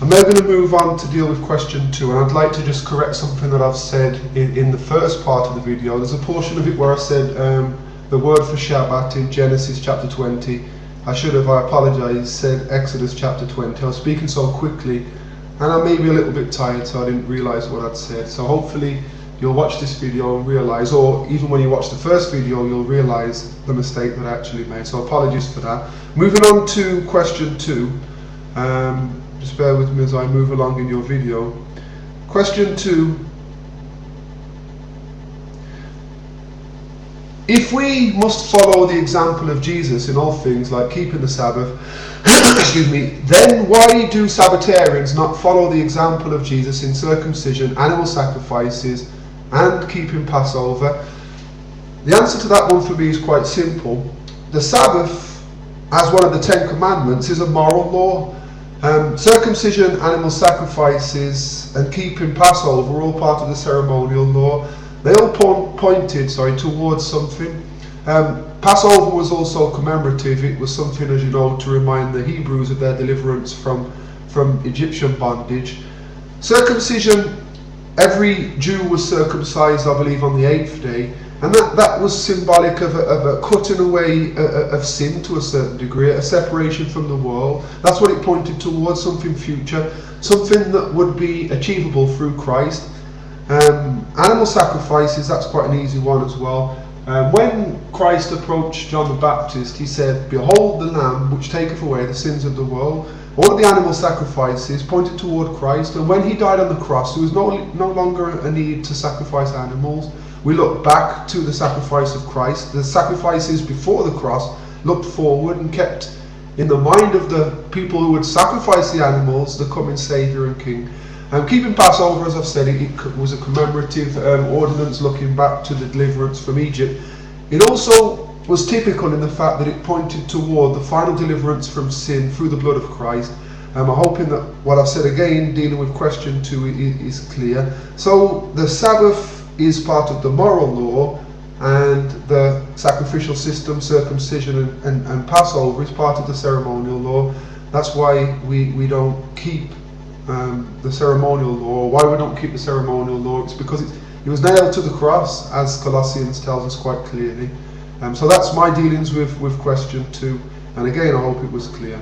I'm now going to move on to deal with question 2, and I'd like to just correct something that I've said in the first part of the video. There's a portion of it where I said the word for Shabbat in Genesis chapter 20. I apologise, said Exodus chapter 20. I was speaking so quickly and I may be a little bit tired, so I didn't realise what I'd said. So hopefully you'll watch this video and realise, or even when you watch the first video, you'll realise the mistake that I actually made. So apologies for that. Moving on to question 2. Just bear with me as I move along in your video. Question 2. If we must follow the example of Jesus in all things, like keeping the Sabbath, excuse me, then why do Sabbatarians not follow the example of Jesus in circumcision, animal sacrifices, and keeping Passover? The answer to that one for me is quite simple. The Sabbath, as one of the 10 Commandments, is a moral law. Circumcision, animal sacrifices, and keeping Passover are all part of the ceremonial law. They all pointed towards something. Passover was also commemorative. It was something, as you know, to remind the Hebrews of their deliverance from Egyptian bondage. Circumcision, every Jew was circumcised, I believe, on the 8th day. And that was symbolic of a cutting away of sin to a certain degree, a separation from the world. That's what it pointed towards, something future, something that would be achievable through Christ. Animal sacrifices, that's quite an easy one as well. When Christ approached John the Baptist, he said, "Behold the Lamb which taketh away the sins of the world." All of the animal sacrifices pointed toward Christ, and when he died on the cross, there was no longer a need to sacrifice animals. We look back to the sacrifice of Christ. The sacrifices before the cross looked forward and kept in the mind of the people who would sacrifice the animals the coming Saviour and King. Keeping Passover, as I've said, it was a commemorative ordinance looking back to the deliverance from Egypt. It also was typical in the fact that it pointed toward the final deliverance from sin through the blood of Christ. I'm hoping that what I've said again, dealing with question 2, is clear. So the Sabbath is part of the moral law, and the sacrificial system, circumcision and Passover, is part of the ceremonial law. That's why we don't keep the ceremonial law. Why we don't keep the ceremonial law? It's because it was nailed to the cross, as Colossians tells us quite clearly. So that's my dealings with question 2, and again I hope it was clear.